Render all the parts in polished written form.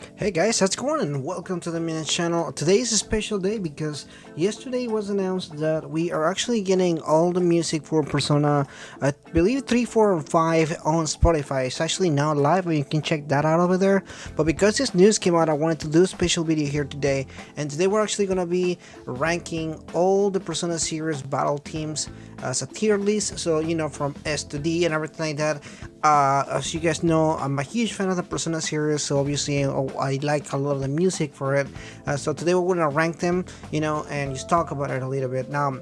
Hey guys, how's it going? And welcome to the Minute Channel. Today is a special day because yesterday was announced that we are actually getting all the music for Persona, I believe 3, 4, and 5 on Spotify. It's actually now live, and you can check that out over there. But because this news came out, I wanted to do a special video here today. And today we're actually going to be ranking all the Persona series battle teams as a tier list. So, from S to D and everything like that. As you guys know, I'm a huge fan of the Persona series, so obviously I like a lot of the music for it. So today we're gonna rank them, and just talk about it a little bit. Now,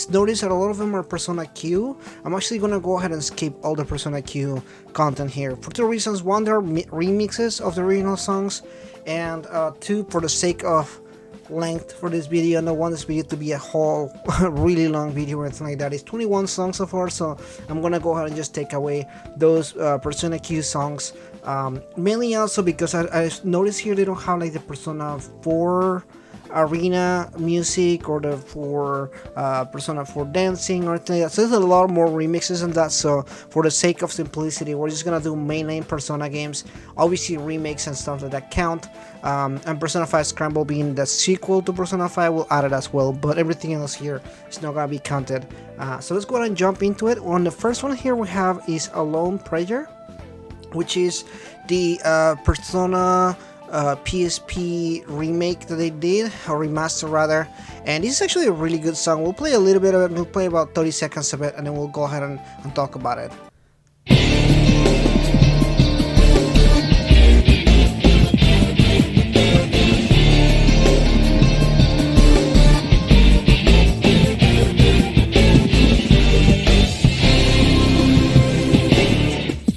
notice that a lot of them are Persona Q. I'm actually gonna go ahead and skip all the Persona Q content here for two reasons. One, they're remixes of the original songs, and two, for the sake of length for this video. I don't want this video to be a whole really long video or anything like that. It's 21 songs so far, so I'm gonna go ahead and just take away those Persona Q songs, mainly also because I noticed here they don't have like the Persona 4 arena music or the for Persona 4 dancing or anything like that. So there's a lot more remixes and that, so for the sake of simplicity we're just gonna do mainline Persona games. Obviously remakes and stuff like that count, and Persona 5 Scramble being the sequel to Persona 5 will add it as well, but everything else here is not gonna be counted. So let's go ahead and jump into it. On the first one here we have is Alone Prayer, which is the Persona PSP remake that they did, or remaster rather, and this is actually a really good song. We'll play a little bit of it, we'll play about 30 seconds of it, and then we'll go ahead and talk about it.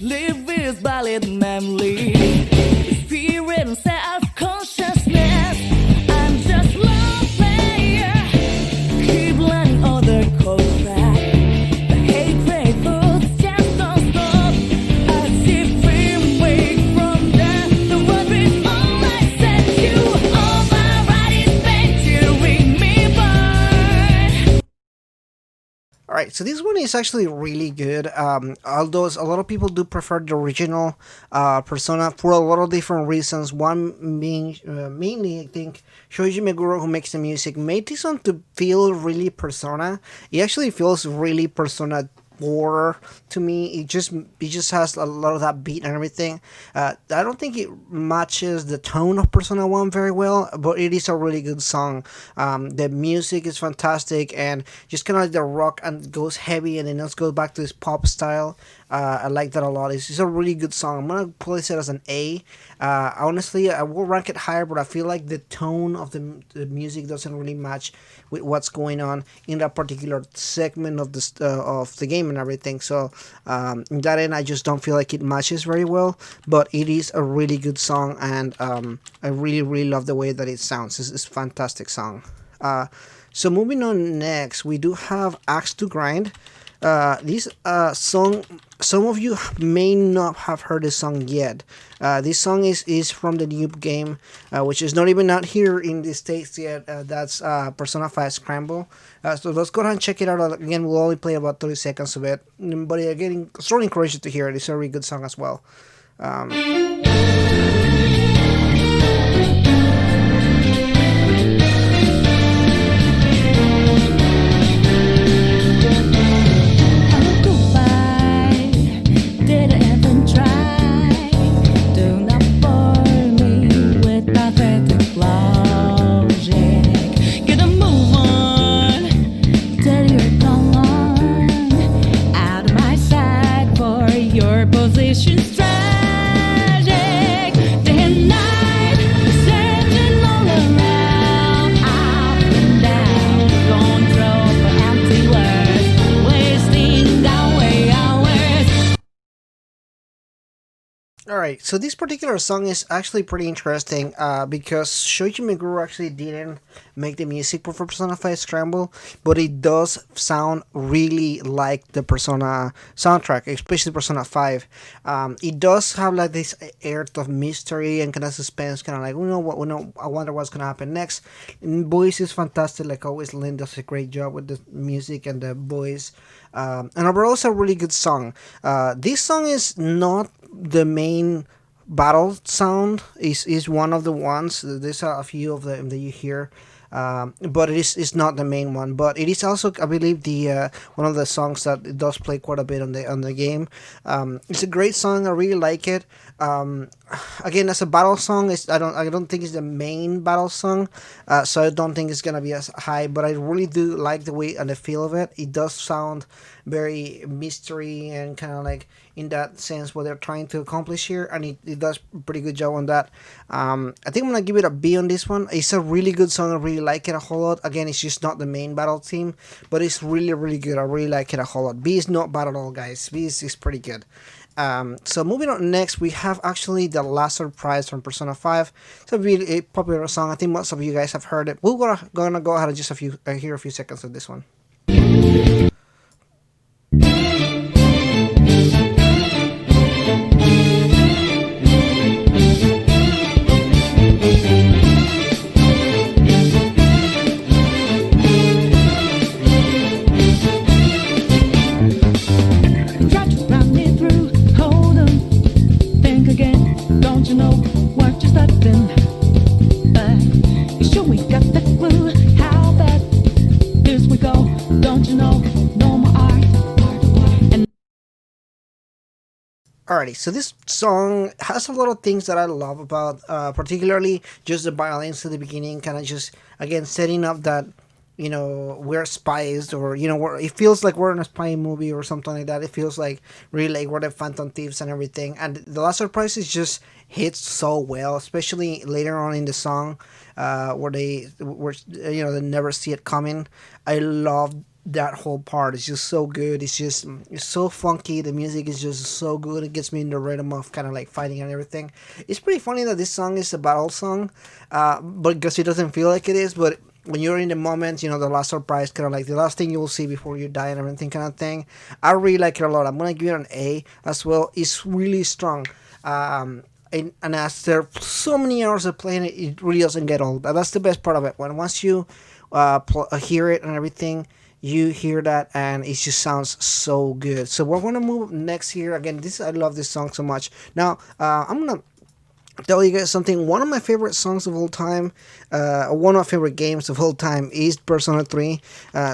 Live with valid memory, experience self-consciousness. I'm just lone player, keep learning other code track. The hatred foods just don't stop. I see free wake from there. The world is all I said you. All my right is meant to ring me burn. Alright, so this one is actually really good, although a lot of people do prefer the original Persona for a lot of different reasons. One being, mainly, I think, Shoji Meguro, who makes the music, made this one to feel really Persona. It actually feels really Persona 4 to me. It just has a lot of that beat and everything. I don't think it matches the tone of Persona 1 very well, but it is a really good song. The music is fantastic, and just kind of like the rock and goes heavy and then it goes back to this pop style. I like that a lot. It's a really good song. I'm gonna place it as an A. Honestly, I will rank it higher, but I feel like the tone of the music doesn't really match with what's going on in that particular segment of the game and everything. So in that end, I just don't feel like it matches very well. But it is a really good song, and I really really love the way that it sounds. It's a fantastic song. So moving on, next we do have Axe to Grind. This song, some of you may not have heard this song yet. This song is from the new game, which is not even out here in the States yet. That's Persona 5 Scramble. So let's go ahead and check it out. Again, we'll only play about 30 seconds of it, but again, strongly encourage you to hear it. It's a really good song as well. Position's tragic. Day and night, searching all around, up and down, control for empty words, wasting away hours. Alright, so this particular song is actually pretty interesting, because Shoichi Meguro actually didn't make the music for Persona 5 Scramble, but it does sound really like the Persona soundtrack, especially Persona 5. It does have like this air of mystery and kind of suspense, kind of like, I wonder what's gonna happen next. And voice is fantastic, like always. Lynn does a great job with the music and the voice. And overall, it's a really good song. This song is not the main battle sound is one of the ones. There's a few of them that you hear, but it's not the main one. But it is also, I believe, the one of the songs that it does play quite a bit on the game. It's a great song. I really like it. Um, Again, as a battle song, I don't think it's the main battle song, so I don't think it's gonna be as high. But I really do like the way and the feel of it. It does sound very mystery and kind of like in that sense what they're trying to accomplish here, and it does a pretty good job on that. I think I'm gonna give it a B on this one. It's a really good song. I really like it a whole lot. Again, it's just not the main battle theme, but it's really really good. I really like it a whole lot. B is not bad at all, guys. B is pretty good. So moving on, next we have actually the last surprise from Persona 5. It's a really popular song. I think most of you guys have heard it. We're gonna go ahead and just hear a few seconds of this one. Try to run me through. Hold on, think again. Don't you know what you're starting? You sure we got the clue? How bad this we go? Don't you know? No more art. And Alrighty, so this song has a lot of things that I love about, particularly just the violins at the beginning, kind of just again setting up that we're spies, or it feels like we're in a spy movie or something like that. It feels like really like we're the Phantom Thieves and everything. And the last surprise is just hits so well, especially later on in the song, where they never see it coming. I love that whole part. It's just so good. It's so funky. The music is just so good. It gets me in the rhythm of kind of like fighting and everything. It's pretty funny that this song is a battle song, but because it doesn't feel like it is. But when you're in the moment, the last surprise, kind of like the last thing you will see before you die and everything, kind of thing. I really like it a lot. I'm gonna give it an A as well. It's really strong. And as there are so many hours of playing it, it really doesn't get old. That's the best part of it. When once you hear it and everything, you hear that and it just sounds so good. So we're gonna move next here. Again, I love this song so much. Now I'm gonna tell you guys something. One of my favorite songs of all time, one of my favorite games of all time is Persona 3.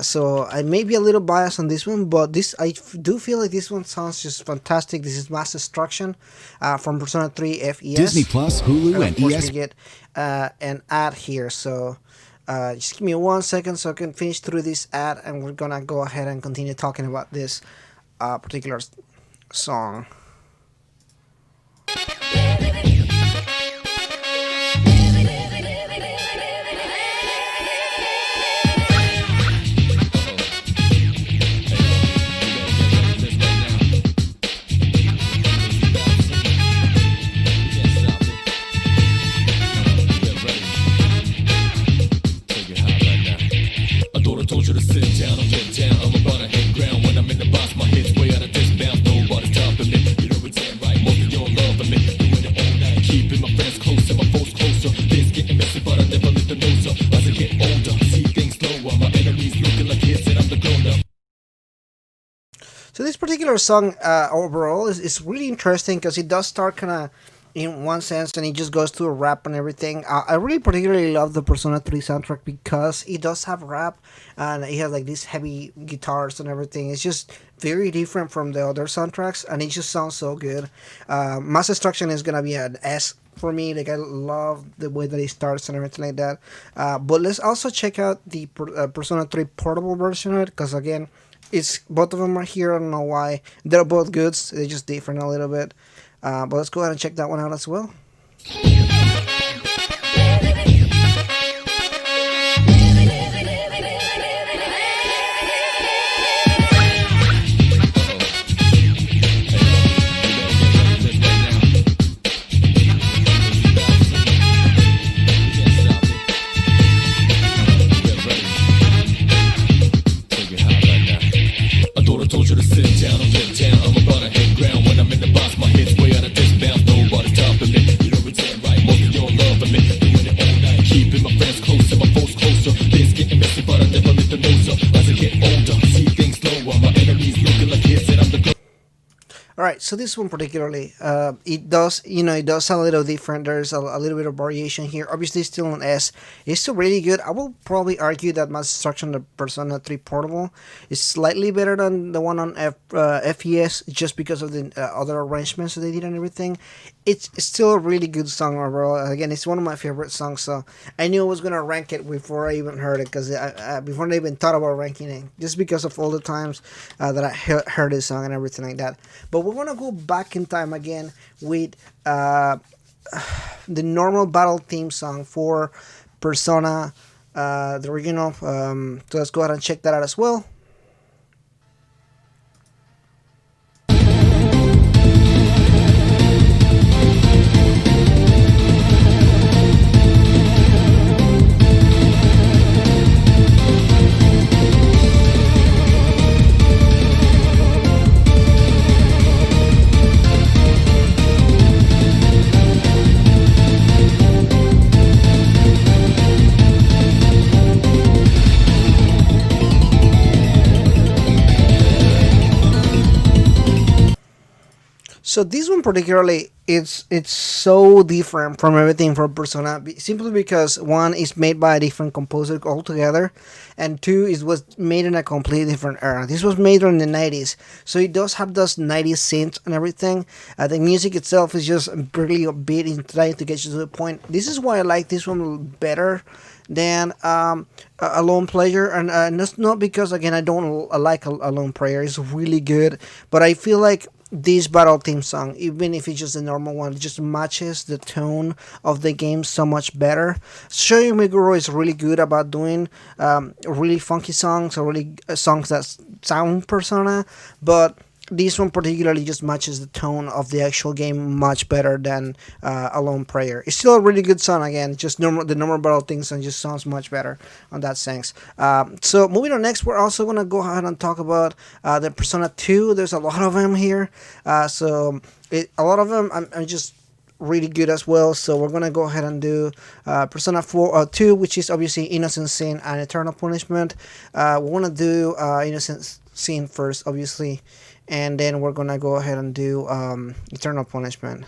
So I may be a little biased on this one, but do feel like this one sounds just fantastic. This is Mass Destruction from Persona 3 FES. Disney Plus, Hulu, and Of course, ES. we get an ad here. So just give me 1 second so I can finish through this ad, and we're gonna go ahead and continue talking about this particular song. So this particular song overall is really interesting because it does start kind of in one sense and it just goes to a rap and everything. I really particularly love the Persona 3 soundtrack because it does have rap and it has like these heavy guitars and everything. It's just very different from the other soundtracks and it just sounds so good. Mass Destruction is going to be an S for me. Like I love the way that it starts and everything like that. But let's also check out the Persona 3 portable version of it because again, it's both of them are here. I don't know why. They're both good. They're just different a little bit. But let's go ahead and check that one out as well. All right, so this one particularly, it does, it does sound a little different. There's a little bit of variation here. Obviously, still an S. It's still really good. I will probably argue that Mass Destruction, the Persona 3 Portable, is slightly better than the one on FES, just because of the other arrangements that they did and everything. It's still a really good song overall. Again, it's one of my favorite songs, so I knew I was gonna rank it before I even heard it, because before I even thought about ranking it, just because of all the times that I heard this song and everything like that. But we're gonna go back in time again with the normal battle theme song for Persona, the original. So let's go ahead and check that out as well. So this one particularly, it's so different from everything from Persona, simply because one is made by a different composer altogether, and two is was made in a completely different era. This was made in the 90s, so it does have those 90s synths and everything. The music itself is just really a bit in trying to get you to the point. This is why I like this one better than a lone player, and that's not because again I don't like a lone player. It's really good, but I feel like this battle theme song, even if it's just a normal one, just matches the tone of the game so much better. Shoyo Meguro is really good about doing really funky songs, or really songs that sound Persona, but this one particularly just matches the tone of the actual game much better than a lone player. It's still a really good song. Again, just the normal battle things and just sounds much better on that sense. So moving on next, we're also gonna go ahead and talk about the Persona 2. There's a lot of them here, a lot of them I'm just really good as well. So we're gonna go ahead and do Persona 4 2, which is obviously Innocent Sin and Eternal Punishment. We wanna do Innocent Sin first, obviously, and then we're gonna go ahead and do Eternal Punishment.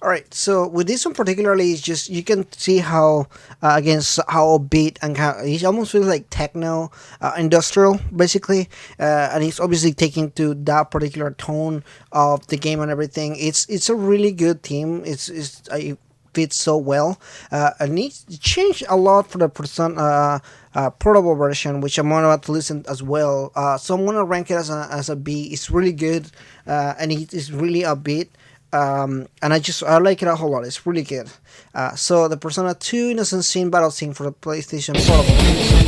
All right, so with this one particularly, it's just you can see how how beat and how it almost feels like techno, industrial basically, and it's obviously taking to that particular tone of the game and everything. It's a really good theme. It fits so well, and it's changed a lot for the person. Portable version, which I'm about to listen as well. So I'm gonna rank it as a B. It's really good, and it is really upbeat. And I like it a whole lot. It's really good. So the Persona 2 Innocent Sin battle scene for the PlayStation Portable.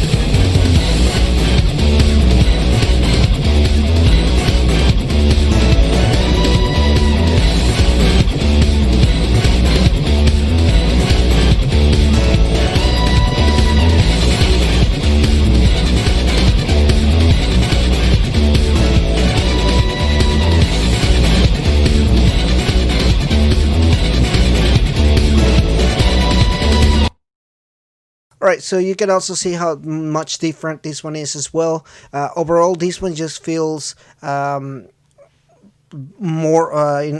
All right, so you can also see how much different this one is as well. Overall, this one just feels more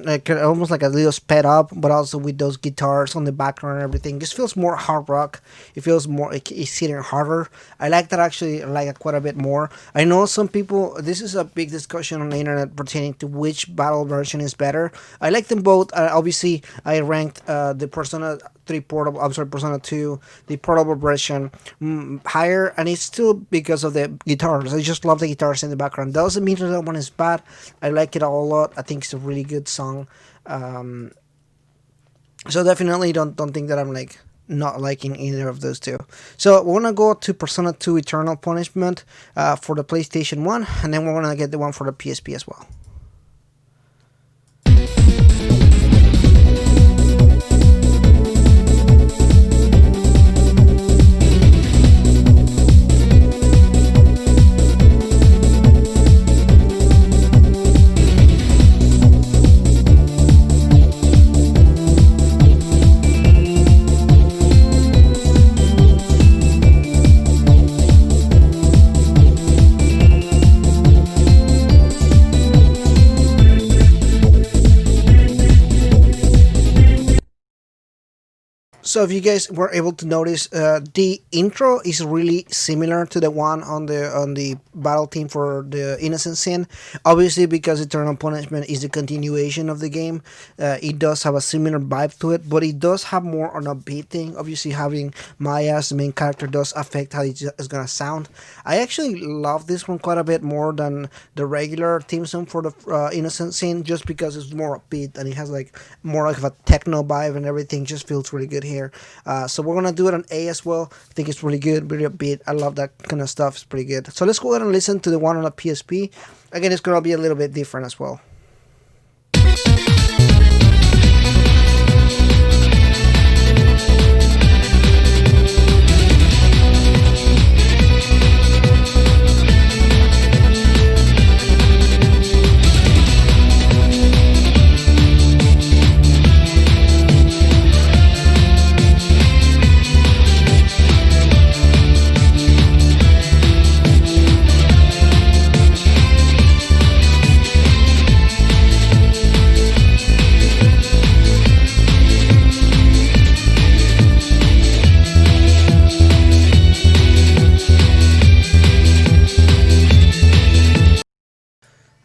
like almost like a little sped up, but also with those guitars on the background and everything. Just feels more hard rock. It feels more like it's hitting harder. I like that actually. I like it quite a bit more. I know some people. This is a big discussion on the internet pertaining to which battle version is better. I like them both. Obviously, I ranked the Persona 3 portable. I'm sorry, Persona 2, the portable version, higher, and it's still because of the guitars. I just love the guitars in the background. Doesn't mean that one is bad. I like it a lot. I think it's a really good song. Um, so definitely don't think that I'm like not liking either of those two. So we're gonna go to Persona 2 Eternal Punishment for the PlayStation 1, and then we're gonna get the one for the PSP as well. So if you guys were able to notice, the intro is really similar to the one on the battle theme for the Innocent Sin. Obviously, because Eternal Punishment is the continuation of the game, it does have a similar vibe to it, but it does have more on a beat thing. Obviously, having Maya as the main character does affect how it's gonna sound. I actually love this one quite a bit more than the regular theme song for the Innocent Sin, just because it's more upbeat and it has like more like of a techno vibe and everything. Just feels really good here. So we're gonna do it on A as well. I think it's really good, really upbeat. I love that kind of stuff. It's pretty good. So let's go ahead and listen to the one on the PSP. Again, it's gonna be a little bit different as well.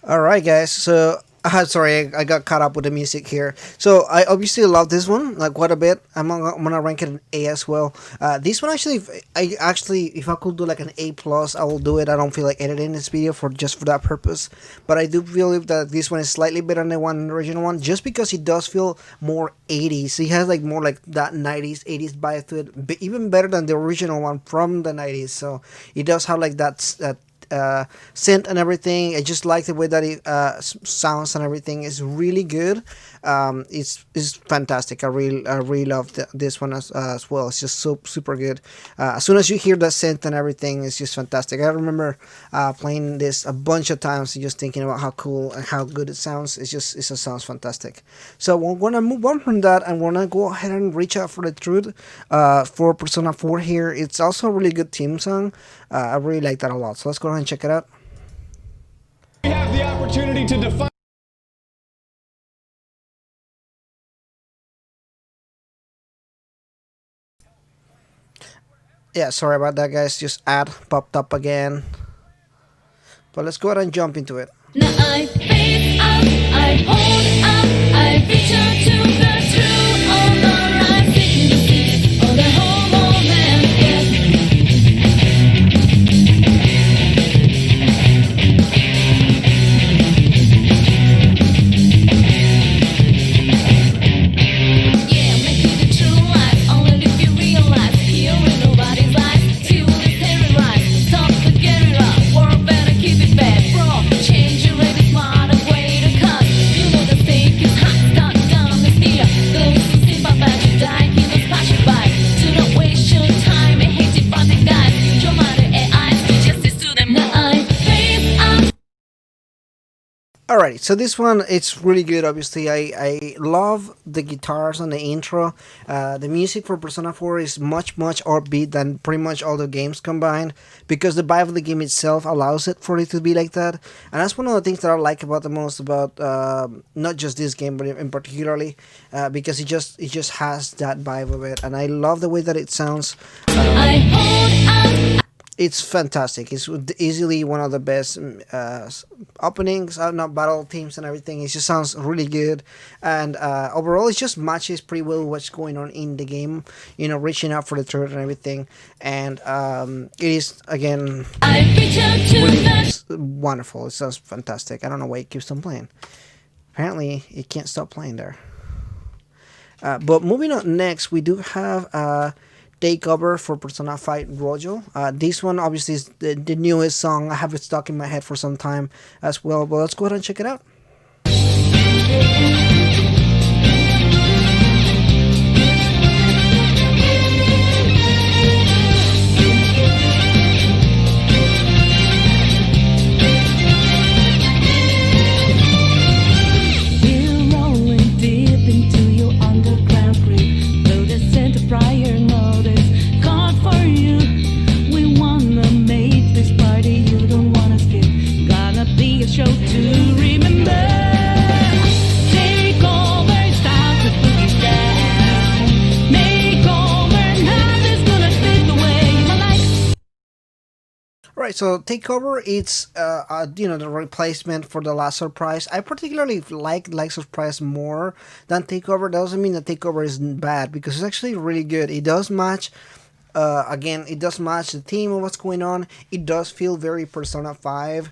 All right, guys. So, sorry, I got caught up with the music here. So, I obviously love this one like quite a bit. I'm gonna rank it an A as well. This one actually, if I could do like an A plus, I will do it. I don't feel like editing this video for just for that purpose, but I do believe that this one is slightly better than the one the original one, just because it does feel more 80s. It has like more like that 90s 80s vibe to it, even better than the original one from the 90s. So it does have like that synth and everything. I just like the way that it sounds and everything is really good. It's fantastic. I really love this one as well. It's just so super good. As soon as you hear the synth and everything, it's just fantastic. I remember playing this a bunch of times, just thinking about how cool and how good it sounds. It just sounds fantastic. So we're gonna move on from that, and we're gonna go ahead and reach out for the truth for Persona 4 here. It's also a really good theme song. I really like that a lot. So let's go ahead and check it out. We have the opportunity to define. Yeah, sorry about that, guys. Just ad popped up again. But let's go ahead and jump into it. Now I face up, I hold up, I return to the truth on the rising sea of the whole moment, yes. Yeah, make it the true life, only if you realize here in nobody's life, till it's terrorized, stop the getting up, work better keep it back, bro, change your rate is smarter way to cut, you know the stake is hot, start down the steer, those who sit by bad you die, he was passion by, do not waste your time and hate it by the guys, your mother and I do justice to them, now I face up. Alrighty, so this one it's really good. Obviously, I love the guitars on the intro. The music for Persona 4 is much upbeat than pretty much all the games combined, because the vibe of the game itself allows it for it to be like that. And that's one of the things that I like about the most about not just this game, but in particularly because it just has that vibe of it, and I love the way that it sounds. I hold up. It's fantastic. It's easily one of the best openings, not battle themes and everything. It just sounds really good, and overall, it just matches pretty well what's going on in the game. You know, reaching out for the truth and everything, and it is again I reach out to really the wonderful. It sounds fantastic. I don't know why it keeps on playing. Apparently, it can't stop playing there. But moving on next, we do have Takeover for Persona 5 Rojo. This one obviously is the newest song. I have it stuck in my head for some time as well. But let's go ahead and check it out. We're rolling deep into your underground creep. Though the center prior notice caught for you. We wanna make this party you don't wanna skip. Gonna be a show to remember. Take over, start to put it down. Make over, nothing's gonna take away my life. Right, so Takeover, it's the replacement for the Last Surprise. I particularly like Last Surprise more than Takeover. That doesn't mean that Takeover is bad because it's actually really good. It does match. Again, it does match the theme of what's going on. It does feel very Persona 5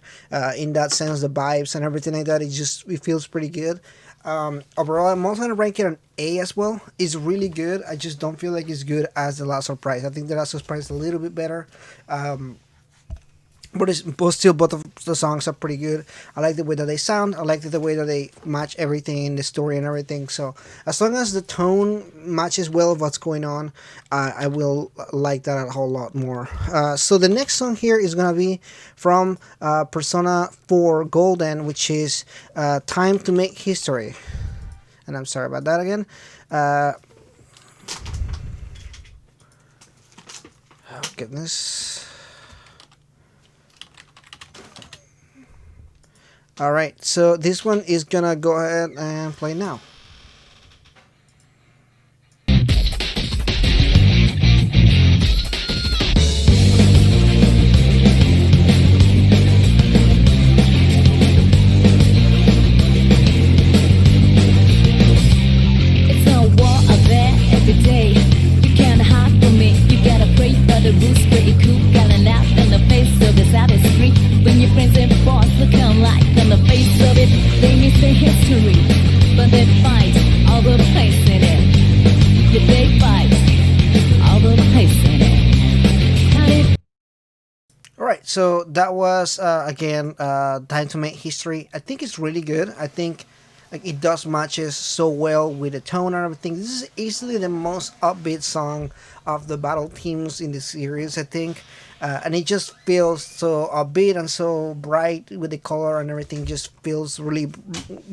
in that sense, the vibes and everything like that. It feels pretty good. Overall, I'm also gonna rank it an A as well. It's really good. I just don't feel like it's good as the Last Surprise. I think the Last Surprise is a little bit better. But still, both of the songs are pretty good. I like the way that they sound. I like the way that they match everything in the story and everything. So as long as the tone matches well of what's going on, I will like that a whole lot more. So the next song here is gonna be from Persona 4 Golden, which is "Time to Make History." And I'm sorry about that again. Oh goodness. Alright, so this one is gonna go ahead and play now. It's a war out there every day. You can't hide from me. You gotta pray for the rules, pretty cool. Gotta laugh in the face of this out is free. When your friends and boss look alike on the face of it, they miss the history. But they fight all the place in it. Yeah, they fight all the place in it. How did Alright, so that was again Time to Make History. I think it's really good. I think like it does matches so well with the tone and everything. This is easily the most upbeat song of the battle themes in the series, I think. And it just feels so upbeat and so bright with the color and everything. Just feels really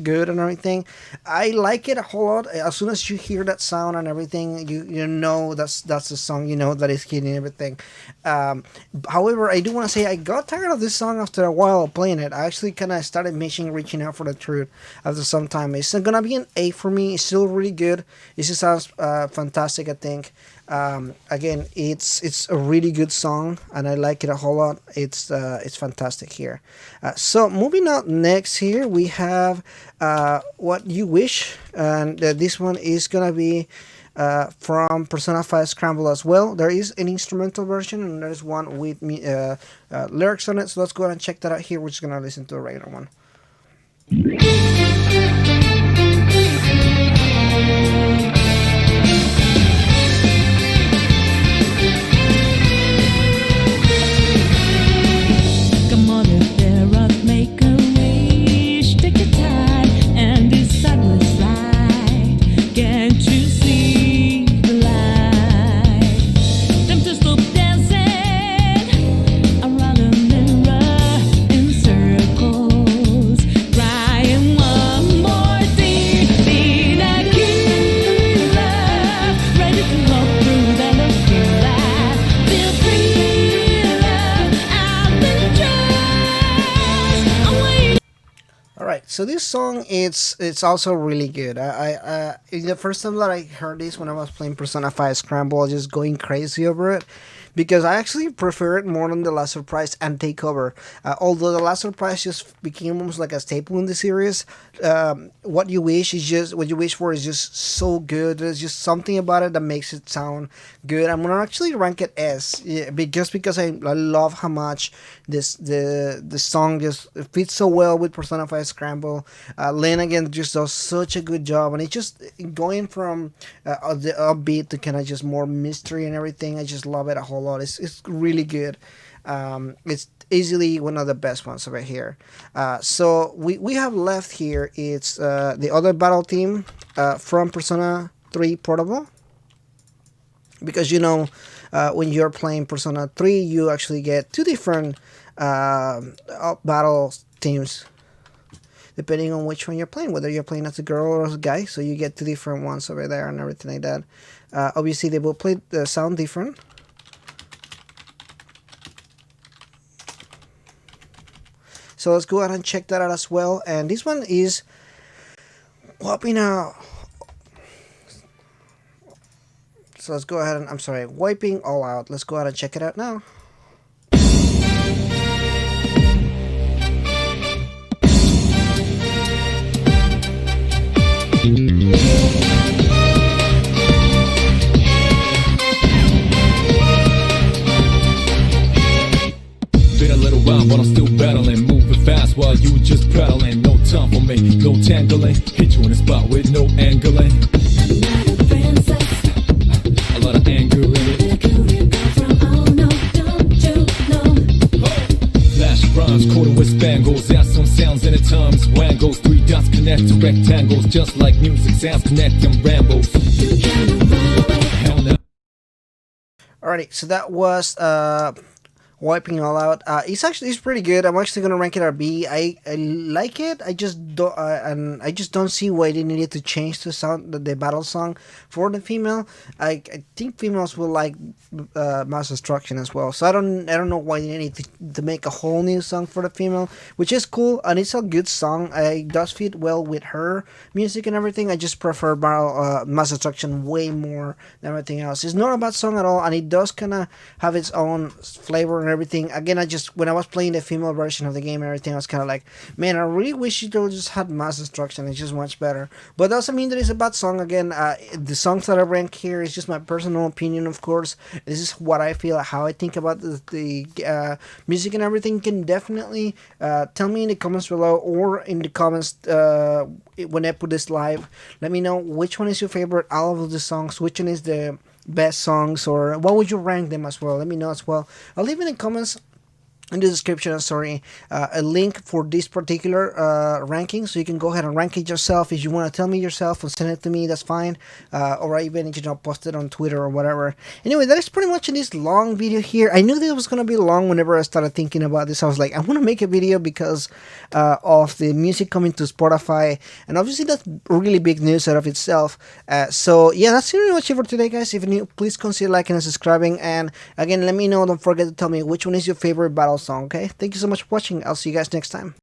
good and everything. I like it a whole lot. As soon as you hear that sound and everything, you know that's the song. You know that is hitting everything. However, I do want to say I got tired of this song after a while playing it. I actually kind of started missing reaching out for the truth after some time. It's gonna be an A for me. It's still really good. It just sounds fantastic, I think. Again, it's a really good song, and I like it a whole lot. It's fantastic here. So moving on next here, we have What You Wish, and this one is gonna be from Persona 5 Scramble as well. There is an instrumental version, and there's one with me lyrics on it. So let's go ahead and check that out here. We're just gonna listen to a regular one. come on if there are make a wish, take your time and decide what's right. Can't you see the light? Time to stop dancing around the mirror in circles, crying one more thing. Need a killer, ready to walk through the looking glass. Feel free, love, I've been just away. All right, so this song it's also really good. The first time that I heard this when I was playing Persona 5 Scramble, I was just going crazy over it. because I actually prefer it more than The Last Surprise and Takeover. Although The Last Surprise just became almost like a staple in the series, what you wish for is just so good. There's just something about it that makes it sound good. I'm gonna actually rank it S, yeah, just because I love how much the song just fits so well with Persona 5 Scramble. Lynn again just does such a good job, and it's just going from the upbeat to kind of just more mystery and everything. I just love it a whole lot. It's really good. It's easily one of the best ones over here. So we have left here, it's the other battle theme from Persona 3 Portable, because when you're playing Persona 3 you actually get two different battle themes depending on which one you're playing, whether you're playing as a girl or as a guy. So you get two different ones over there and everything like that. Obviously they will play the sound different. So let's go ahead and check that out as well. And this one is wiping out. So let's go ahead and, I'm sorry, wiping all out. Let's go ahead and check it out now. Been a little while, but I'm still battling, moving fast while you just pedaling. No time for me, no tangling. Hit you in the spot with no angling. A lot of anger in it. Flash rhymes, quarter with spangles. Add some sounds in at times. Wangles, three dots connect to rectangles. Just like music sounds connect and rambles. Hell no. Alrighty, so that was wiping all out. It's pretty good. I'm actually gonna rank it at B. I like it. I just don't see why they needed to change the sound, the battle song for the female. I think females will like Mass Destruction as well. So I don't know why they need to make a whole new song for the female, which is cool and it's a good song. It does fit well with her music and everything. I just prefer Mass Destruction way more than everything else. It's not a bad song at all, and it does kind of have its own flavor and everything. Again, when I was playing the female version of the game and everything, I was kind of like, man, I really wish it just had Mass Destruction. It's just much better. But that doesn't mean that it's a bad song. Again, the songs that I rank here is just my personal opinion, of course. This is what I feel, how I think about the music and everything. You can definitely tell me in the comments below, or in the comments when I put this live. Let me know which one is your favorite out of the songs, which one is the best songs, or what would you rank them as well. Let me know as well. I'll leave in the comments, in the description, a link for this particular ranking, so you can go ahead and rank it yourself. If you want to tell me yourself or send it to me, that's fine, or even post it on Twitter or whatever. Anyway, that is pretty much in this long video here. I knew this was gonna be long. Whenever I started thinking about this, I was like, I want to make a video because of the music coming to Spotify, and obviously that's really big news out of itself. So yeah, that's pretty much it for today, guys. If you're new, please consider liking and subscribing, and again, let me know, don't forget to tell me which one is your favorite battle song. Okay, thank you so much for watching. I'll see you guys next time.